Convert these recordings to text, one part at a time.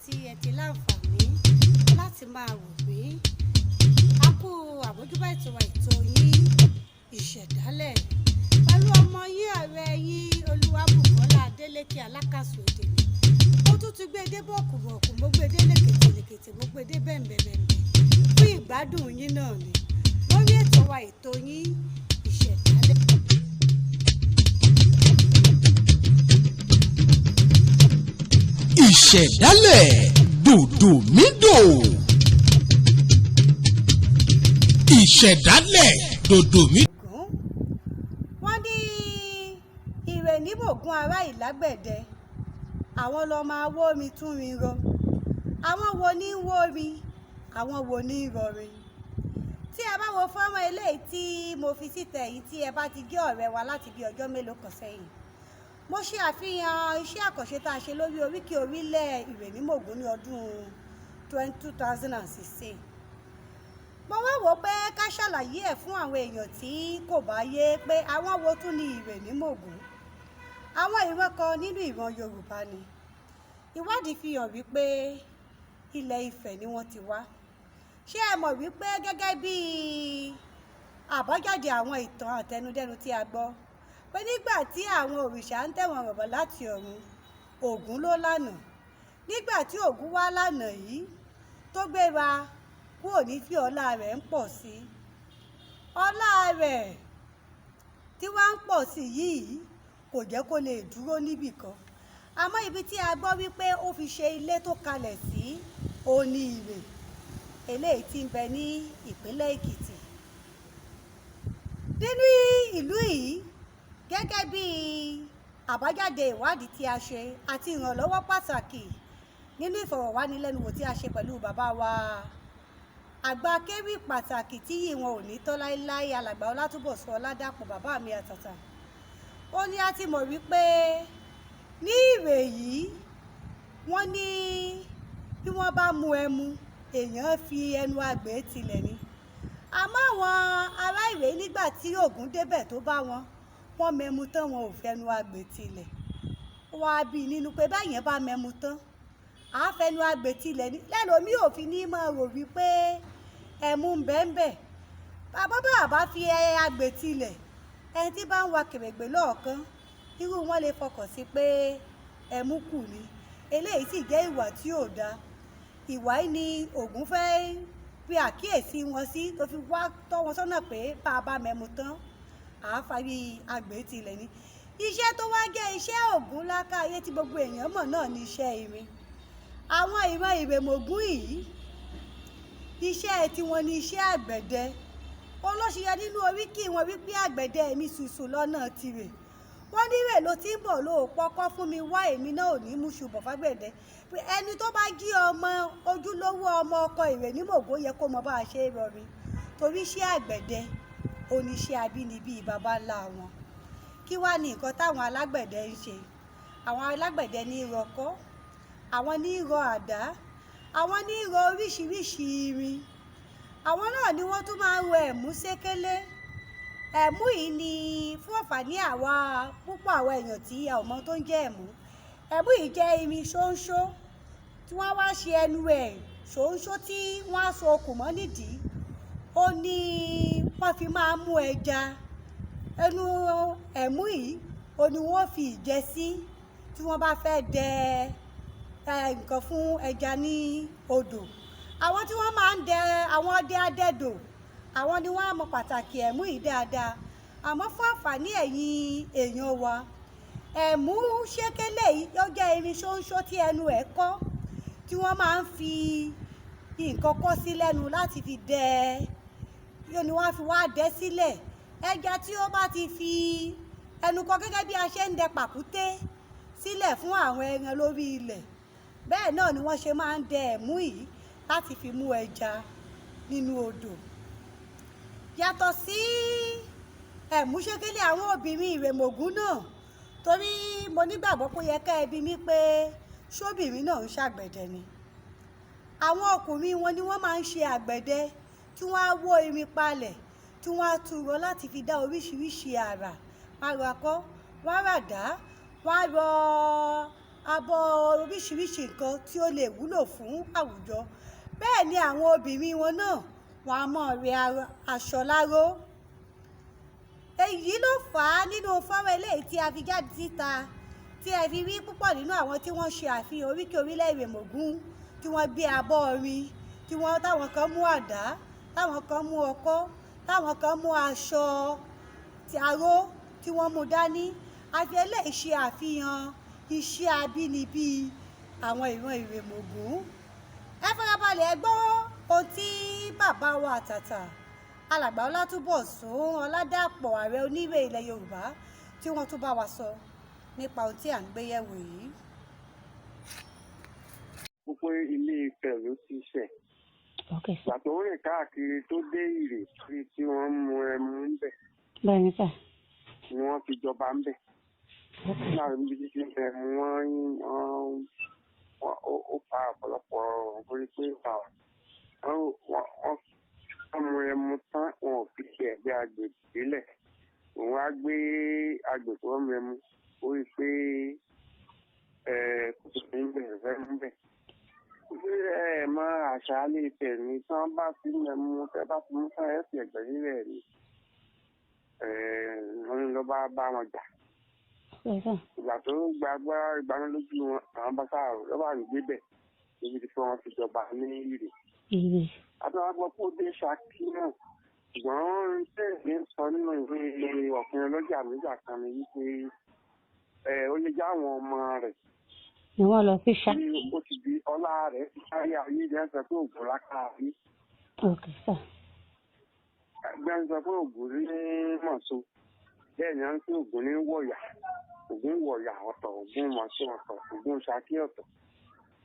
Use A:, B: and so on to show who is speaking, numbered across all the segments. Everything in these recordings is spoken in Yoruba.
A: tí ẹ ti láǹfààní láti máa wò mí. A kú àbójúbà ètò yín ìṣẹ̀dálẹ̀ pẹ̀lú ọmọ yín ọ̀rẹ́ yín Olúwabùkọ́lá Adélékè alákàsọ̀ èdè mi. Mo tún ti gbé dé bọ̀kùbọ̀kù, mo gbé dé lèkètè, mo gbé dé bẹ̀m̀bẹ̀m̀bẹ̀ fún ìgbádùn yín náà ni lórí ètò yín ìṣẹ̀dálẹ̀.
B: Ìṣẹ̀dálẹ̀ dòdòmídò. Ìṣẹ̀dálẹ̀ dòdòmídò.
A: Wọ́n ní Ìrèmògún ará Ìlágbẹ̀dẹ, àwọn lọ máa wó mi tún mi rọ. Àwọn wo ní ń wó mi, àwọn wo ní ń rọrin. Tí ẹ bá wo fọ́nrán eléyìí tí mo fi síta yìí, tí ẹ bá ti jẹ́ ọ̀rẹ́ wa láti bí ọjọ́ mélòó kan sẹ́yìn, mo ṣe àfihàn iṣẹ́ àkànṣe tá a ṣe lórí oríkì orílẹ̀ Ìrèmògún ní ọdún 2016. Mo wá wò pé ká ṣàlàyé ẹ̀ fún àwọn èèyàn tí kò bá yé pé àwọn wo tún ní Ìrèmògún. Àwọn ìran kan nínú ìran Yorùbá ni. Ìwádìí fi hàn wípé ilẹ̀ Ifẹ̀ ni wọ́n ti wá. Ṣé ẹ mọ̀ wípé gẹ́gẹ́ bí àbájáde àwọn ìtàn àtẹnudẹ́nu tí a gbọ́, pé nígbà tí àwọn òrìṣà ń tẹ̀wọ̀n rọ̀bọ̀ láti ọ̀run, Ògún ló lànà. Nígbà tí Ògún wá lànà yìí tó gbéra kúrò ní fi ọlá rẹ̀ ń pọ̀ sí. Ọlá rẹ̀ tí wá ń pọ̀ sí yìí kò jẹ́ kó lè dúró níbì kan. Àmọ́ ibi tí a gbọ́ wípé ó fi ṣe ilé tó kalẹ̀ sí òní Ìrè, eléyìí tí ń bẹ ní ìpínlẹ̀ Èkìtì. Nínú ìlú yìí, gẹ́gẹ́ bí àbájáde ìwádìí tí a ṣe àti ìrànlọ́wọ́ pàtàkì nínú ìfọ̀rọ̀wánilẹ́nuwò tí a ṣe pẹ̀lú bàbá wa àgbà kéwì pàtàkì tí yìí wọn ò ní tọ́ láéláé, alàgbà Ọlátunbọ Ọládápọ, bàbá mi àtàtà. Ó ní a ti mọ̀ wípé ní Ìrè yìí wọ́n ní bí wọ́n bá mu ẹmu èèyàn fi ẹnu àgbè tilẹ̀ ni. Àmọ́ àwọn ará Ìrè nígbà tí Ògún débẹ̀ tó bá wọ́n mẹ́mu tán, wọn ò fẹnu àgbè tilẹ̀. Wọ́n á bí nínú pé báyẹn bá mẹ́mu tán àá fẹnu àgbè tilẹ̀ ní lẹ́lòmí ò fi ní máa rò wípé ẹmu ń bẹ́ẹ̀. Bàbá fi àgbè tilẹ̀, ẹni tí bá ń wa kèrègbè lọ́ọ̀kan irú wọn lè fọkàn sí pé ẹmu kù ni. Eléyìí sì jẹ́ ìwà tí ò dáa. Ìwà yìí ni Ògún fẹ́ fi àkíyèsí wọn sí, tó fi wá tọ́ wọn sọ́nà pé bá a bá mẹ́mu tán àá fàbí àgbè tilẹ̀ ni. Iṣẹ́ tó wá jẹ́ iṣẹ́ Ògún lákàáyé tí gbogbo èèyàn mọ̀ náà ni iṣẹ́ irin. Àwọn ìran Ìrèmògún yìí, iṣẹ́ tiwọn ni iṣẹ́ àgbẹ̀dẹ. Olóṣìyẹ nínú oríkì wọn wípé àgbẹ̀dẹ mi ṣùṣù lọ́nà tirẹ̀. Wọ́n ní Ìrè ló ti ń bọ̀ ló pọ́kọ́ fún mi wá, èmi náà ò ní mú ṣùbọ̀ fágbẹ̀dẹ. Pé ẹni tó bá jí ọmọ ojúlówó ọmọ ọkọ Ìrèmògún yẹ kó mọ bá a ṣe é rọrin, torí iṣẹ́ àgbẹ̀dẹ oníṣẹ́ abínibí baba ńlá wọn. Kí wá ní nǹkan táwọn alágbẹ̀dẹ ń ṣe? Àwọn alágbẹ̀dẹ ní rọkọ́, àwọn ní rọ àdá, àwọn ní rọ oríṣiríṣi irin. Àwọn náà ni wọ́n tún máa ń rọ ẹ̀mú sékélé. Ẹ̀mú yìí ni fún àǹfààní àwa púpọ̀ àwọn èèyàn tí a ò mọ tó ń jẹ́ ẹ̀mú. Ẹ̀mú yìí jẹ́ irin ṣóńṣó tí wọ́n wá ṣe ẹnu ẹ̀ ṣóńṣó tí wọ́n á so okùn mọ́ nídìí. Ó ní wọ́n fi máa mú ẹja. Ẹnu ẹ̀mú yìí ó ní wọ́n fi ìjẹ sí tí wọ́n bá fẹ́ dẹ nǹkan fún ẹja ní odò. Àwọn tí wọ́n máa ń dẹ àwọn ọdẹ adẹ́dò, àwọn ni wọ́n á mọ pàtàkì ẹ̀mú yìí dáadáa. Àmọ́ fún àǹfààní ẹ̀yin èèyàn wa, ẹ̀mú ṣékélé yìí ó jẹ́ irin ṣóńṣó tí ẹnu ẹ̀ kọ́, tí wọ́n máa ń fi nǹkan kọ́ sí lẹ́nu láti fi dẹ, yóò ní wọ́n á fi wá dẹ sílẹ̀. Ẹja tí ó bá ti fi ẹnu kọ́ gẹ́gẹ́ bí a ṣe ń dẹ pàkúté sílẹ̀ fún àwọn ẹran lórí ilẹ̀, bẹ́ẹ̀ náà ni wọ́n ṣe máa ń dẹ ẹ̀mú yìí láti fi mú ẹja nínú odò. Yàtọ̀ sí ẹ̀mú ṣékélé àwọn obìnrin Ìrèmògún náà, torí mo nígbàgbọ́ pé yẹ ká ẹbí mi pé ṣóbìnrin náà ń ṣàgbẹ̀dẹ ni. Àwọn ọkùnrin wọn ni wọ́n máa ń ṣe àgbẹ̀dẹ tí wọ́n á wó irin palẹ̀, tí wọ́n á túrọ láti fi dá oríṣiríṣi àrà. Wọ́n á rọ akọ́, wọ́n á ràdá, wọ́n á rọ abọ́ oríṣiríṣi nǹkan tí ó lè wúlò fún àwùjọ. Bẹ́ẹ̀ ni àwọn obìnrin wọn náà wọ́n á máa rẹ aṣọ láró. Èyí ló fà á nínú fọ́nrán eléyìí tí a fi jáde síta tí ẹ fi rí púpọ̀ nínú àwọn tí wọ́n ṣe àfihàn oríkì orílẹ̀ Ìrèmògún tí wọ́n gbé abọ́ orin tí táwọn kan mú àdá, táwọn kan mú ọkọ́, táwọn kan mú aṣọ aró tí wọ́n mú dání. Àfi eléyìí ṣe àfihàn iṣẹ́ abínibí àwọn ìran Ìrèmògún. Ẹ farabalẹ̀ gbọ́ ohun tí bàbá wa àtàtà Alàgbà Ọlátunbọ Ọládápọ Ààrẹ Onírè ilẹ̀ Yorùbá tí wọ́n tún bá wa sọ nípa ohun tí à ń gbé yẹ̀wò yìí.
C: Gbogbo ilé Ifẹ̀ ló ti ṣẹ̀. Ìgbà tó rìn káàkiri tó dé Ìrè tí wọ́n mú ẹmu ń bẹ̀.
D: Bẹ́ẹ̀ni sà.
C: Ni wọ́n fi jọba ń bẹ̀. Láàrin bí títí ẹmu ó fa ọ̀pọ̀lọpọ̀ orí pé wọ́n mú ẹmu tán wọn ò fi ṣe ẹ̀gbẹ́ agbègbè délẹ̀. Òun á gbé agbègbè wọn mú ẹmu ó rí pé kò tó ní bẹ̀rẹ̀ fẹ́ mú bẹ̀. Mọ àṣà ilé Ifẹ̀ ni tí wọ́n bá ti mẹ́mu tẹ́ bá ti mú fún ẹ̀sìn ẹ̀gbẹ́ nílẹ̀ ni wọ́n lọ bá wọn jà. Ìgbà tó gba agbára ìgbaná lójú wọn àwọn bá sáà lọ́wọ́ àgbègbè bẹ̀ níbi tí wọ́n fi jọba ní Ìrè. Àtàwọn gbọ́ pé ó dé Ṣakí náà ṣùgbọ́n tẹ̀lé ń sọ nínú ìwé ọ̀fìn ọlọ́jà méjà kan ni wípé ó lè já àwọn ọmọ rẹ̀.
D: Ni wọ́n lọ sí Ṣakí.
C: Ó ti di ọlá rẹ̀ ti kárí ayé ní ẹsẹ̀ pé ògùn lákàárí. Ẹgbẹ́ ń sọ pé ògùn ní mọ̀ṣó bẹ́ẹ̀ ni wọ́n ń pè ògùn ní wọ̀yà. Ògùn wọ̀yà ọ̀tọ̀, ògùn mọ̀ṣó ọ̀tọ̀, ògùn Ṣakí ọ̀tọ̀.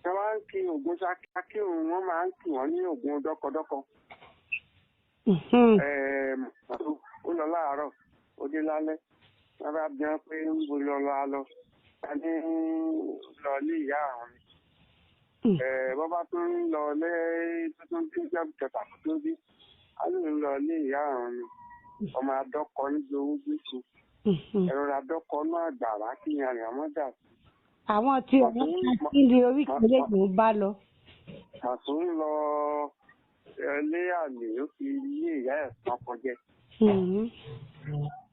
C: Wọ́n máa ń kí ògùn Ṣakí òun wọ́n máa ń kí wọ́n ní ògùn dọ́kọdọ́kọ. Ó lọ láàárọ̀ ó dé lálẹ́ wọ́n bá bí wọn pé ń bo lọ a ní lọ ní ìyá àwọn ni. Wọ́n bá tún ń lọ lé tuntun tí ìjọba kẹta tó bí a ní ń lọ ní ìyá àwọn ni. Ọmọ adọ́kọ níbi owó gbèsè ẹ̀rọ adọ́kọ náà gbàrá kí ni àrìn àmọ́ dà sí.
D: Àwọn tí ọ̀rọ̀ kí ni orí ìpínlẹ̀ Èkó bá lọ.
C: Màtó ń lọ ilé àlè ó fi ilé ìyá ẹ̀ san kọjẹ.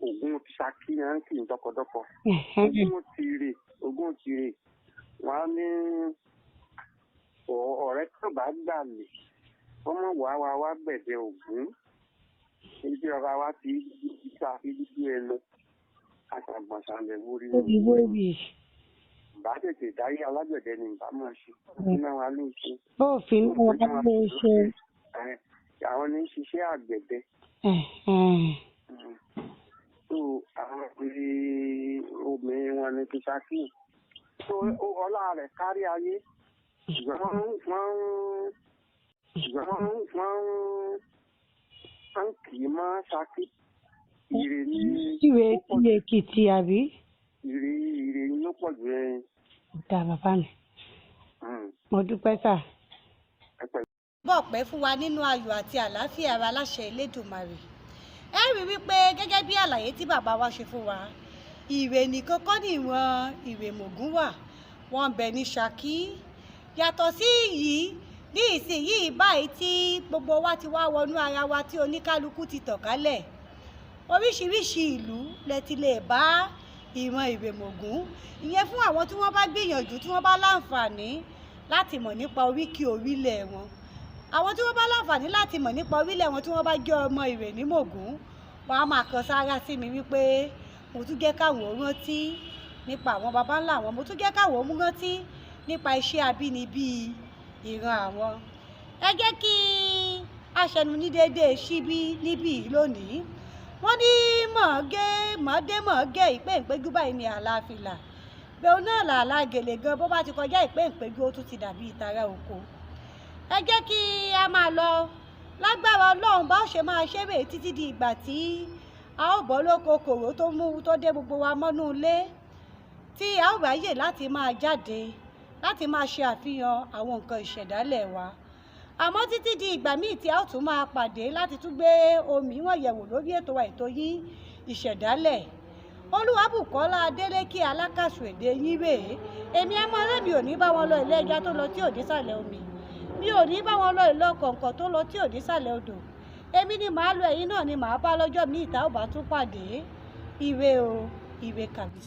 C: Ògùn Ṣakí yẹn ń kì í dọ́kọdọ́kọ. Ògùn tìrè wọ́n á ní ọ̀rẹ́ tó bá gbà mí wọ́n mọ̀ wá gbẹ̀dẹ̀ Ògún. Ibi ọba wa ti fi dídú ẹnu àtàgbọ̀nsálẹ̀ wórí ní bá tètè dáyé alágbẹ̀dẹ ni ìbá máa ṣe iná wa ló ṣe.
D: Bófin wọn bá lè ṣe.
C: Àwọn ní ṣiṣẹ́ àgbẹ̀dẹ. So àwọn obìnrin wọn ni ti Ṣakí. So ọlá rẹ̀ kárí ayé. Ṣùgbọ́n wọ́n kì í mọ́ Ṣakí. Ìrè ní
D: Èkìtì àbí?
C: Ìrè ní ló pọ̀ jù ẹ́.
D: Dá bàbá mi. Mo dúpẹ́ sà.
A: Bọ̀ pẹ́ fún wa nínú ayọ̀ àti àlàáfíà ara láṣẹ Elédùmarè. Ẹ rí wípé gẹ́gẹ́ bí àlàyé tí bàbá wa ṣe fún wa, Ìrè nìkan kọ́ ní ìran Ìrèmògún wà, wọ́n ń bẹ ní Ṣakí. Yàtọ̀ sí yìí ní ìsinyìí báyìí tí gbogbo wa ti wá wọnú ara wa tí oníkálukú ti tàn kálẹ̀. Oríṣiríṣi ìlú lẹ ti lè bá ìran Ìrèmògún. Ìyẹn fún àwọn tí wọ́n bá gbìyànjú tí wọ́n bá láǹfààní láti mọ̀ nípa oríkì orílẹ̀ wọn. Àwọn tí wọ́n bá láǹfààní láti mọ̀ nípa orílẹ̀ wọn tí wọ́n bá jẹ́ ọmọ Ìrèmògún, wọ́n á máa kan sára sí mi wípé mo tún jẹ́ káwọn rántí nípa àwọn baba ńlá àwọn, mo tún jẹ́ káwọn rántí nípa iṣẹ́ abínibí ìran àwọn. Ẹ jẹ́ kí a ṣẹnu ní déédéé síbí níbí lónìí. Wọ́n ní mọ̀ọ́gẹ́ ìpéǹpéjú báyìí ni àlàáfíà. Bẹ́ẹ̀ náà làálàá gèlè gan bó bá ti kọjá ìpéǹpéjú ó tún ti dàbí ìtara oko. Ẹ jẹ́ kí a máa lọ lágbára Ọlọ́run bá ṣe máa ṣe bẹ́ẹ̀ títí di ìgbà tí a ó bọ́ lóko kòró tó dé gbogbo wa mọ́nú ilé, tí a ó ráyè láti máa jáde láti máa ṣe àfihàn àwọn nǹkan ìṣẹ̀dálẹ̀ wa. Àmọ́ títí di ìgbà míì tí a ó tún máa pàdé láti tún gbé omi wọ̀n yẹ̀wò lórí ètò wa ètò yín ìṣẹ̀dálẹ̀. Olúwabùkọ́lá Adélékè alákàsù èdè yín rèé. Èmi ọmọ rẹ̀ mi ò ní bá wọn lọ ilé ẹja tó lọ tí ò désàlẹ̀ omi. Mi ò ní bá wọn lọ ìlọ kọ̀ǹkọ̀ tó lọ tí ò désàlẹ̀ odò. Èmi ni màá lọ, ẹ̀yin náà ni màá bá lọ́jọ́ mi ìta ò bá tún pàdé. Ire o, ire kàbí.